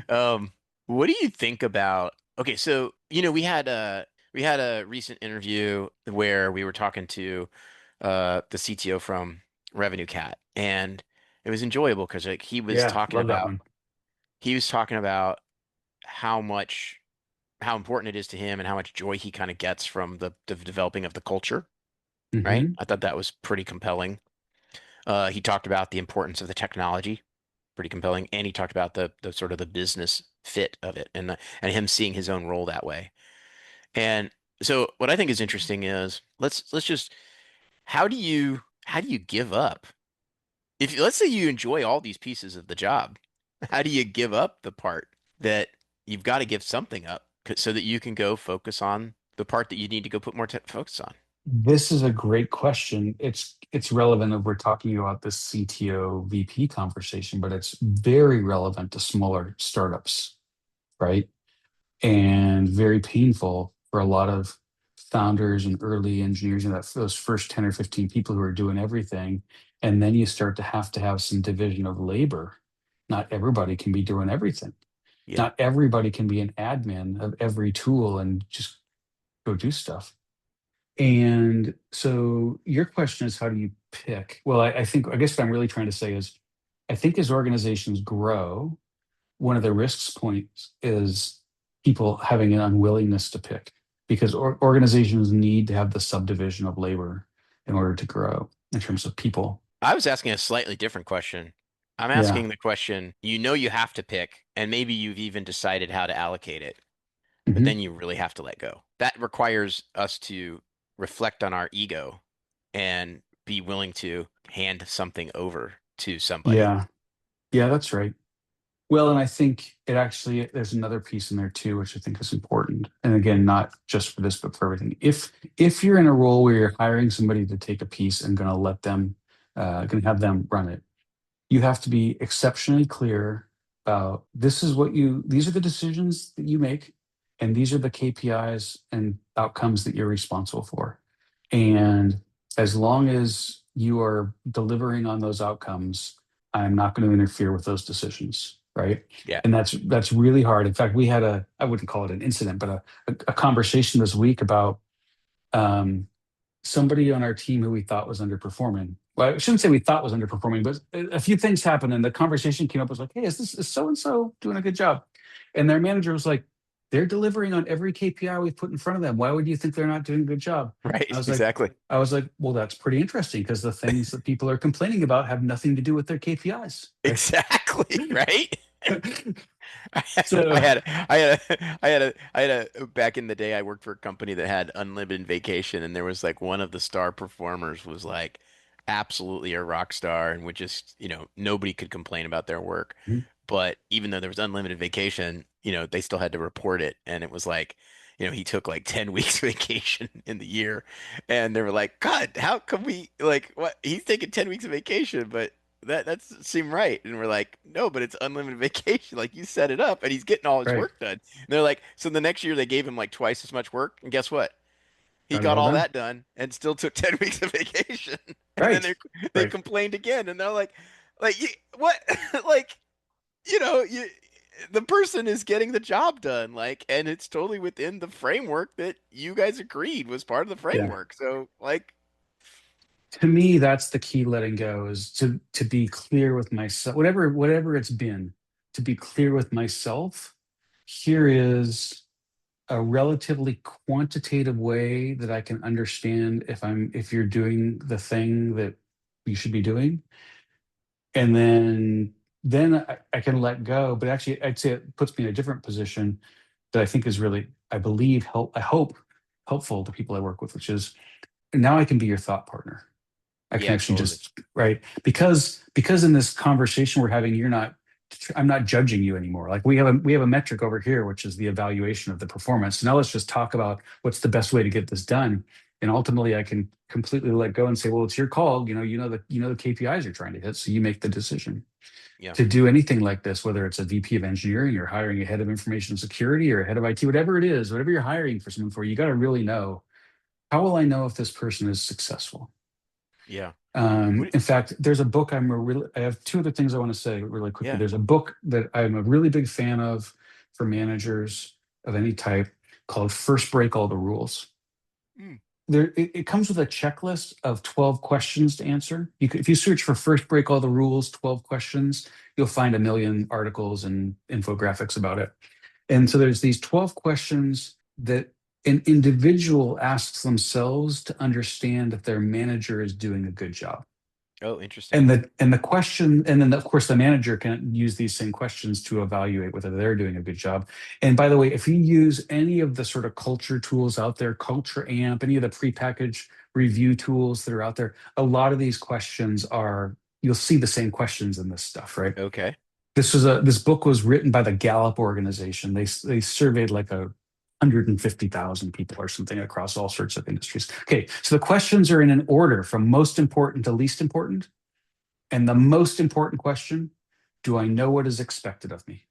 [SPEAKER 3] Um, what do you think about, okay, so we had a recent interview where we were talking to the CTO from Revenue Cat, and it was enjoyable because like
[SPEAKER 1] Yeah, love that one.
[SPEAKER 3] he was talking about how important it is to him and how much joy he kind of gets from the developing of the culture, right?
[SPEAKER 1] Hmm.
[SPEAKER 3] I thought that was pretty compelling. He talked about the importance of the technology, pretty compelling, and he talked about the sort of the business fit of it, and him seeing his own role that way. And so what I think is interesting is let's just how do you give up? If let's say you enjoy all these pieces of the job, how do you give up the part that you've got to give something up so that you can go focus on the part that you need to go put more focus on?
[SPEAKER 1] This is a great question. It's relevant if we're talking about this CTO VP conversation, but it's very relevant to smaller startups, right? And very painful for a lot of founders and early engineers and those first 10 or 15 people who are doing everything. And then you start to have some division of labor. Not everybody can be doing everything.
[SPEAKER 3] Yeah.
[SPEAKER 1] Not everybody can be an admin of every tool and just go do stuff. And so your question is, how do you pick? Well, I guess what I'm really trying to say is, I think as organizations grow, one of the risks points is people having an unwillingness to pick, because organizations need to have the subdivision of labor in order to grow in terms of people.
[SPEAKER 3] I was asking a slightly different question. I'm
[SPEAKER 1] Yeah.
[SPEAKER 3] asking the question, you have to pick, and maybe you've even decided how to allocate it, but
[SPEAKER 1] Hmm.
[SPEAKER 3] then you really have to let go. That requires us to reflect on our ego and be willing to hand something over to somebody.
[SPEAKER 1] Yeah. Yeah, that's right. Well, and I think there's another piece in there too, which I think is important. And again, not just for this, but for everything. If you're in a role where you're hiring somebody to take a piece and going to have them run it, you have to be exceptionally clear about this is what you, these are the decisions that you make, and these are the KPIs and outcomes that you're responsible for. And as long as you are delivering on those outcomes, I'm not going to interfere with those decisions, right?
[SPEAKER 3] Yeah.
[SPEAKER 1] And that's really hard. In fact, we had I wouldn't call it an incident, but a conversation this week about um, somebody on our team who we thought was underperforming. Well, I shouldn't say we thought was underperforming, but a few things happened, and the conversation came up was like, "Hey, is so and so doing a good job?" And their manager was like, "They're delivering on every KPI we've put in front of them. Why would you think they're not doing a good job?" I
[SPEAKER 3] Right.
[SPEAKER 1] was like,
[SPEAKER 3] Exactly.
[SPEAKER 1] "Well, that's pretty interesting because the things that people are complaining about have nothing to do with their KPIs." Right?
[SPEAKER 3] Exactly. Right.
[SPEAKER 1] So,
[SPEAKER 3] I had a, back in the day, I worked for a company that had unlimited vacation, and there was like one of the star performers was like absolutely a rock star and would just, nobody could complain about their work. But even though there was unlimited vacation, they still had to report it. And it was like, he took like 10 weeks vacation in the year. And they were like, God, how come we like what he's taking 10 weeks of vacation, but that doesn't seem right. And we're like, no, but it's unlimited vacation. Like you set it up and he's getting all his
[SPEAKER 1] right,
[SPEAKER 3] work done. And they're like, so the next year they gave him like twice as much work. And guess what? He
[SPEAKER 1] got it
[SPEAKER 3] got
[SPEAKER 1] all
[SPEAKER 3] all
[SPEAKER 1] done.
[SPEAKER 3] that done and still took 10 weeks of vacation. And then
[SPEAKER 1] Right,
[SPEAKER 3] they
[SPEAKER 1] right.
[SPEAKER 3] complained again. And they're like, what? Like, you know, you, the person is getting the job done. Like, and it's totally within the framework that you guys agreed was part of the
[SPEAKER 1] Yeah.
[SPEAKER 3] framework. So like,
[SPEAKER 1] To me, that's the key letting go is to be clear with myself, whatever it's been, to be clear with myself. Here is a relatively quantitative way that I can understand if you're doing the thing that you should be doing. And then I can let go. But actually, I'd say it puts me in a different position that I think is really, I believe, I hope helpful to people I work with, which is now I can be your thought partner. I can
[SPEAKER 3] yeah,
[SPEAKER 1] actually
[SPEAKER 3] totally.
[SPEAKER 1] just right because in this conversation we're having, I'm not judging you anymore. Like we have a metric over here, which is the evaluation of the performance. So now let's just talk about what's the best way to get this done. And ultimately I can completely let go and say, well, it's your call. The KPIs you're trying to hit. So you make the decision
[SPEAKER 3] Yeah.
[SPEAKER 1] to do anything like this, whether it's a VP of engineering, you're hiring a head of information security or a head of IT, whatever it is, whatever you're hiring for someone for, you got to really know, how will I know if this person is successful?
[SPEAKER 3] Yeah.
[SPEAKER 1] In fact, there's a book I have two other things I want to say really quickly.
[SPEAKER 3] Yeah.
[SPEAKER 1] There's a book that I'm a really big fan of for managers of any type called First Break All the Rules.
[SPEAKER 3] Mm.
[SPEAKER 1] It comes with a checklist of 12 questions to answer. If you search for First Break All the Rules, 12 questions, you'll find a million articles and infographics about it. And so there's these 12 questions that an individual asks themselves to understand if their manager is doing a good job.
[SPEAKER 3] Oh, interesting.
[SPEAKER 1] And the question, and then of course the manager can use these same questions to evaluate whether they're doing a good job. And by the way, if you use any of the sort of culture tools out there, Culture Amp, any of the prepackaged review tools that are out there, a lot of these questions you'll see the same questions in this stuff, right?
[SPEAKER 3] Okay.
[SPEAKER 1] This book was written by the Gallup organization. They surveyed like 150,000 people or something across all sorts of industries. Okay, so the questions are in an order from most important to least important. And the most important question, do I know what is expected of me?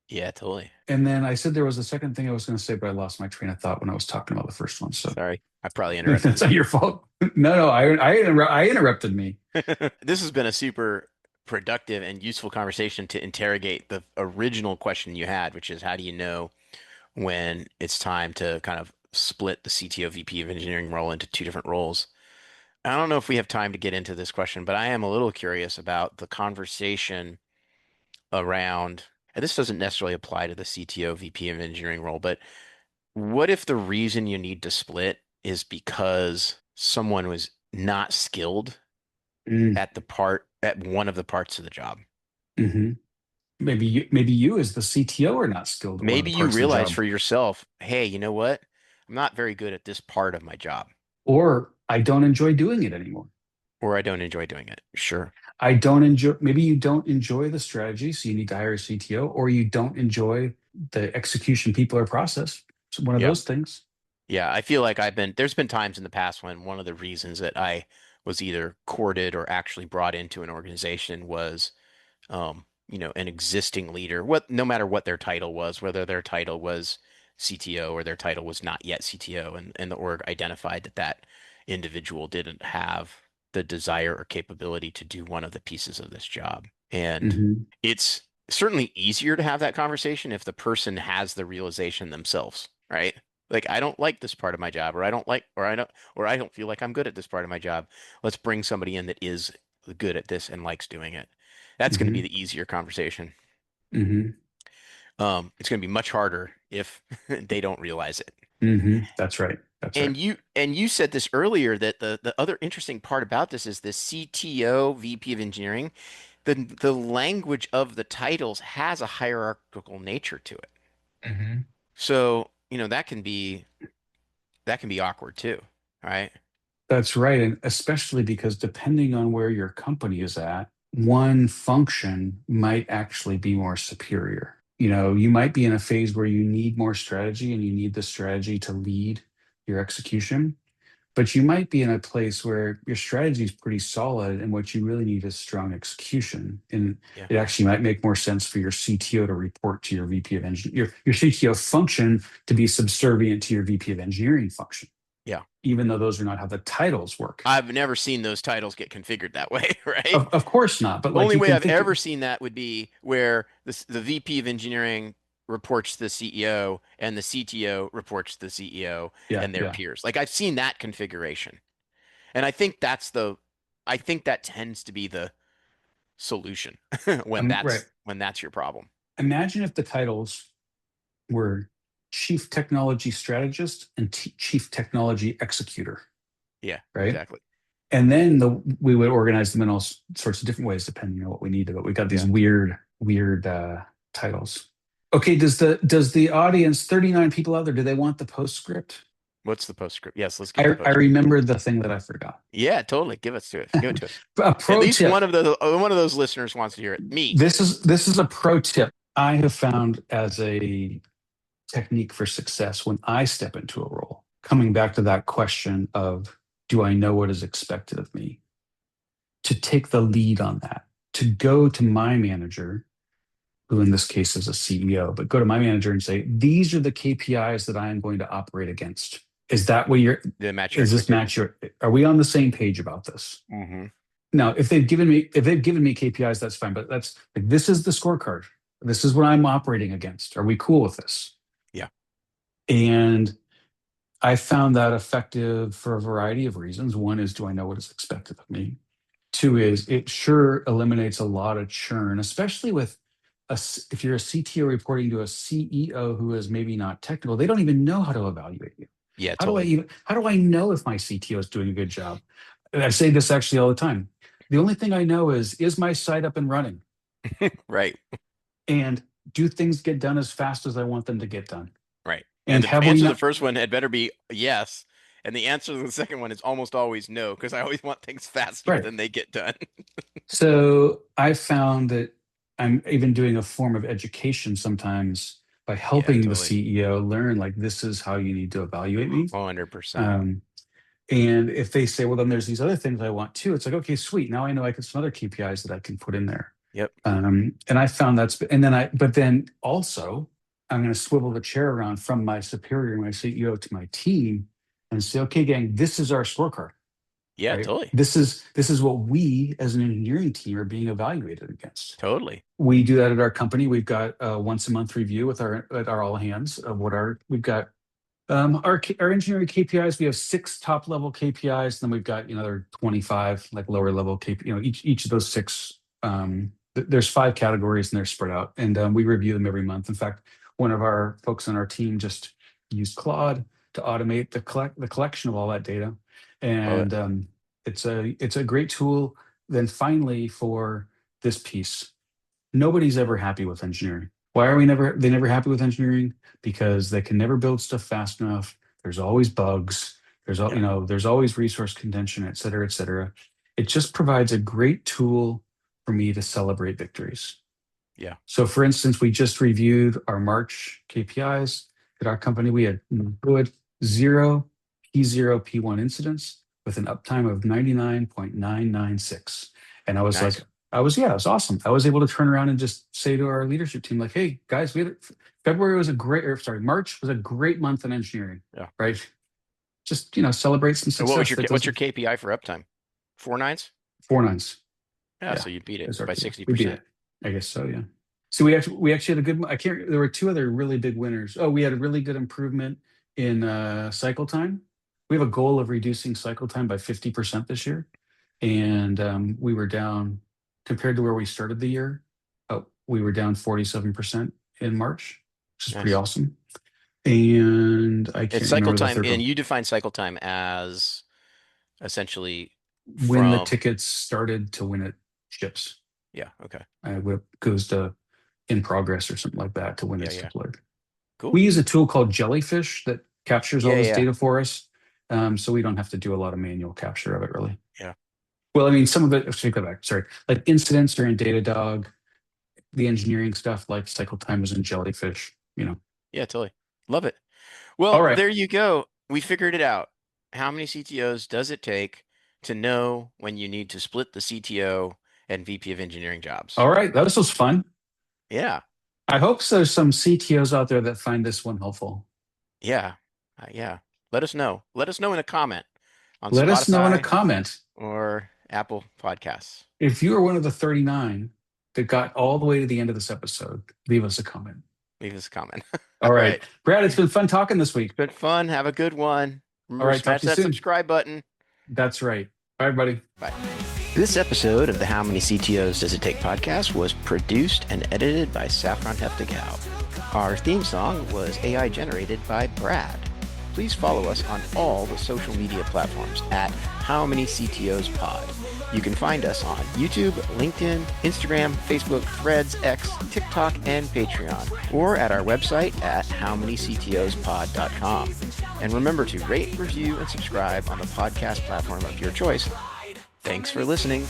[SPEAKER 3] Yeah, totally.
[SPEAKER 1] And then I said there was a second thing I was going to say, but I lost my train of thought when I was talking about the first one. So
[SPEAKER 3] Sorry. I probably interrupted
[SPEAKER 1] that's not
[SPEAKER 3] you.
[SPEAKER 1] your fault. No, I interrupted me.
[SPEAKER 3] This has been a super productive and useful conversation to interrogate the original question you had, which is how do you know when it's time to kind of split the CTO VP of engineering role into two different roles? I don't know if we have time to get into this question, but I am a little curious about the conversation around, and this doesn't necessarily apply to the CTO VP of engineering role, but what if the reason you need to split is because someone was not skilled
[SPEAKER 1] Mm,
[SPEAKER 3] at one of the parts of the job?
[SPEAKER 1] mhm. Maybe you as the CTO are not skilled at one of the
[SPEAKER 3] Maybe you
[SPEAKER 1] parts of the
[SPEAKER 3] realize
[SPEAKER 1] job,
[SPEAKER 3] for yourself, hey, you know what? I'm not very good at this part of my job,
[SPEAKER 1] or I don't enjoy doing it anymore.
[SPEAKER 3] or I don't enjoy doing it. Sure.
[SPEAKER 1] Maybe you don't enjoy the strategy, so you need to hire a CTO, or you don't enjoy the execution people or process. It's one of
[SPEAKER 3] Yeah.
[SPEAKER 1] those things.
[SPEAKER 3] Yeah. I feel like there's been times in the past when one of the reasons that I was either courted or actually brought into an organization was an existing leader, no matter what their title was, whether their title was CTO or their title was not yet CTO, and the org identified that that individual didn't have the desire or capability to do one of the pieces of this job. And
[SPEAKER 1] Hmm.
[SPEAKER 3] it's certainly easier to have that conversation if the person has the realization themselves, right? Like, I don't like this part of my job, or I don't feel like I'm good at this part of my job. Let's bring somebody in that is good at this and likes doing it. That's going to be
[SPEAKER 1] Hmm.
[SPEAKER 3] the easier conversation.
[SPEAKER 1] Hmm.
[SPEAKER 3] It's going to be much harder if they don't realize it.
[SPEAKER 1] Hmm. That's right. That's right.
[SPEAKER 3] And you said this earlier, that the other interesting part about this is the CTO, VP of engineering, the language of the titles has a hierarchical nature to it.
[SPEAKER 1] Hmm.
[SPEAKER 3] So, that can be awkward too, right?
[SPEAKER 1] That's right. And especially because depending on where your company is at, one function might actually be more superior. You might be in a phase where you need more strategy and you need the strategy to lead your execution, but you might be in a place where your strategy is pretty solid and what you really need is strong execution. And
[SPEAKER 3] Yeah.
[SPEAKER 1] it actually might make more sense for your CTO to report to your VP of engineering, your CTO function to be subservient to your VP of engineering function,
[SPEAKER 3] Yeah.
[SPEAKER 1] even though those are not how the titles work.
[SPEAKER 3] I've never seen those titles get configured that way, right?
[SPEAKER 1] Of course not, but like
[SPEAKER 3] Only
[SPEAKER 1] you
[SPEAKER 3] way
[SPEAKER 1] can
[SPEAKER 3] I've
[SPEAKER 1] think,
[SPEAKER 3] ever seen that would be where the VP of engineering reports to the CEO and the CTO reports to the CEO
[SPEAKER 1] yeah,
[SPEAKER 3] and their
[SPEAKER 1] yeah,
[SPEAKER 3] peers. Like, I've seen that configuration. And I think that tends to be the solution
[SPEAKER 1] right.
[SPEAKER 3] when that's your problem.
[SPEAKER 1] Imagine if the titles were chief technology strategist and chief technology executor,
[SPEAKER 3] Yeah,
[SPEAKER 1] right?
[SPEAKER 3] exactly.
[SPEAKER 1] And then we would organize them in all sorts of different ways depending on what we needed. But we got these
[SPEAKER 3] Yeah.
[SPEAKER 1] weird titles. Okay, does the audience, 39 people out there, do they want the postscript?
[SPEAKER 3] What's the postscript? Yes, let's get the
[SPEAKER 1] I
[SPEAKER 3] postscript.
[SPEAKER 1] remembered the thing that I forgot.
[SPEAKER 3] Yeah, totally. Give us to it. Give it to us.
[SPEAKER 1] A
[SPEAKER 3] At
[SPEAKER 1] pro
[SPEAKER 3] least
[SPEAKER 1] tip.
[SPEAKER 3] one of those listeners wants to hear it. Me.
[SPEAKER 1] This is a pro tip I have found as a technique for success when I step into a role. Coming back to that question of, do I know what is expected of me? To take the lead on that, to go to my manager, who in this case is a CEO, but go to my manager and say, these are the KPIs that I am going to operate against. Is that what
[SPEAKER 3] The match your
[SPEAKER 1] is this
[SPEAKER 3] expectations.
[SPEAKER 1] match your, are we on the same page about this?
[SPEAKER 3] Mm-hmm.
[SPEAKER 1] Now, if they've given me KPIs, that's fine. But that's like, this is the scorecard. This is what I'm operating against. Are we cool with this?
[SPEAKER 3] Yeah.
[SPEAKER 1] And I found that effective for a variety of reasons. One is, do I know what is expected of me? Two is, it sure eliminates a lot of churn, especially with if you're a CTO reporting to a CEO who is maybe not technical. They don't even know how to evaluate you.
[SPEAKER 3] Yeah, totally.
[SPEAKER 1] How do I know if my CTO is doing a good job? And I say this actually all the time. The only thing I know is my site up and running?
[SPEAKER 3] Right.
[SPEAKER 1] And do things get done as fast as I want them to get done?
[SPEAKER 3] Right. And
[SPEAKER 1] And
[SPEAKER 3] the
[SPEAKER 1] have we
[SPEAKER 3] answer to the
[SPEAKER 1] not?
[SPEAKER 3] first one had better be yes. And the answer to the second one is almost always no, because I always want things faster
[SPEAKER 1] Right.
[SPEAKER 3] than they get done.
[SPEAKER 1] So I found that I'm even doing a form of education sometimes by
[SPEAKER 3] Yeah,
[SPEAKER 1] helping the
[SPEAKER 3] totally.
[SPEAKER 1] CEO learn, like, this is how you need to evaluate me.
[SPEAKER 3] 100%.
[SPEAKER 1] Um, and if they say, well, then there's these other things I want too, it's like, okay, sweet. Now I know I can some other KPIs that I can put in there.
[SPEAKER 3] Yep.
[SPEAKER 1] And I found but then also I'm going to swivel the chair around from my superior, my CEO, to my team and say, okay, gang, this is our scorecard,
[SPEAKER 3] Yeah,
[SPEAKER 1] right?
[SPEAKER 3] totally.
[SPEAKER 1] This is what we as an engineering team are being evaluated against.
[SPEAKER 3] Totally.
[SPEAKER 1] We do that at our company. We've got a once a month review with our all hands of we've got our engineering KPIs. We have 6 top level KPIs, and then we've got there are 25 like lower level KPI. Each of those 6. There's 5 categories, and they're spread out, and we review them every month. In fact, one of our folks on our team just used Claude to automate the collection of all that data,
[SPEAKER 3] Love it.
[SPEAKER 1] and it's a great tool. Then finally, for this piece, nobody's ever happy with engineering. Why are they never happy with engineering? Because they can never build stuff fast enough. There's always bugs.
[SPEAKER 3] Yeah.
[SPEAKER 1] There's always resource contention, et cetera, et cetera. It just provides a great tool for me to celebrate victories.
[SPEAKER 3] Yeah.
[SPEAKER 1] So for instance, we just reviewed our March KPIs at our company. We had good 0 P0 P1 incidents with an uptime of 99.996. And I was like,
[SPEAKER 3] Nice.
[SPEAKER 1] I was, yeah, it was awesome. I was able to turn around and just say to our leadership team, like, hey, guys, February was a great, or sorry, March was a great month in engineering,
[SPEAKER 3] Yeah.
[SPEAKER 1] right? Just, celebrate some
[SPEAKER 3] So
[SPEAKER 1] success.
[SPEAKER 3] what's your KPI for uptime? 4 nines?
[SPEAKER 1] 4 nines.
[SPEAKER 3] Yeah,
[SPEAKER 1] Yeah,
[SPEAKER 3] so you beat it
[SPEAKER 1] is our
[SPEAKER 3] by
[SPEAKER 1] goal. We beat
[SPEAKER 3] 60%.
[SPEAKER 1] it. I guess so, yeah. So we actually had a good, there were two other really big winners. Oh, we had a really good improvement in cycle time. We have a goal of reducing cycle time by 50% this year. And we were down compared to where we started the year. Oh, we were down 47% in March, which is pretty
[SPEAKER 3] Nice.
[SPEAKER 1] awesome. And I
[SPEAKER 3] It's
[SPEAKER 1] can't
[SPEAKER 3] cycle
[SPEAKER 1] remember the
[SPEAKER 3] time,
[SPEAKER 1] third
[SPEAKER 3] and
[SPEAKER 1] one.
[SPEAKER 3] you define cycle time as essentially
[SPEAKER 1] When the
[SPEAKER 3] from,
[SPEAKER 1] tickets started to when it ships,
[SPEAKER 3] yeah, okay.
[SPEAKER 1] it goes to in progress or something like that to when
[SPEAKER 3] Yeah,
[SPEAKER 1] it's
[SPEAKER 3] yeah.
[SPEAKER 1] deployed.
[SPEAKER 3] Cool.
[SPEAKER 1] We use a tool called Jellyfish that captures all
[SPEAKER 3] Yeah,
[SPEAKER 1] this
[SPEAKER 3] yeah,
[SPEAKER 1] data for us. So we don't have to do a lot of manual capture of it really.
[SPEAKER 3] yeah.
[SPEAKER 1] Well, I mean, some of it, actually go back, sorry, like incidents are in Datadog, the engineering stuff like cycle time is in Jellyfish.
[SPEAKER 3] Yeah, totally. Love it.
[SPEAKER 1] All
[SPEAKER 3] Well,
[SPEAKER 1] right.
[SPEAKER 3] there you go. We figured it out. How many CTOs does it take to know when you need to split the CTO and VP of engineering jobs?
[SPEAKER 1] All right. That was fun.
[SPEAKER 3] Yeah.
[SPEAKER 1] I hope there's some CTOs out there that find this one helpful.
[SPEAKER 3] Yeah. Yeah. Let us know. Let us know in a comment on
[SPEAKER 1] Let us know in a
[SPEAKER 3] Spotify
[SPEAKER 1] comment
[SPEAKER 3] or Apple Podcasts.
[SPEAKER 1] if you are one of the 39 that got all the way to the end of this episode. Leave us a comment.
[SPEAKER 3] Leave us a comment.
[SPEAKER 1] All right.
[SPEAKER 3] right.
[SPEAKER 1] Brad, it's been fun talking this week.
[SPEAKER 3] It's been fun. Have a good one. Remember,
[SPEAKER 1] All right. Talk
[SPEAKER 3] smash
[SPEAKER 1] to you
[SPEAKER 3] that
[SPEAKER 1] soon.
[SPEAKER 3] subscribe button.
[SPEAKER 1] That's right. Bye, everybody.
[SPEAKER 3] Bye. This episode of the How Many CTOs Does It Take podcast was produced and edited by Saffron Hefta-Gaub. Our theme song was AI generated by Brad. Please follow us on all the social media platforms at How Many CTOs Pod. You can find us on YouTube, LinkedIn, Instagram, Facebook, Threads, X, TikTok, and Patreon, or at our website at howmanyctospod.com. And remember to rate, review, and subscribe on the podcast platform of your choice. Thanks for listening.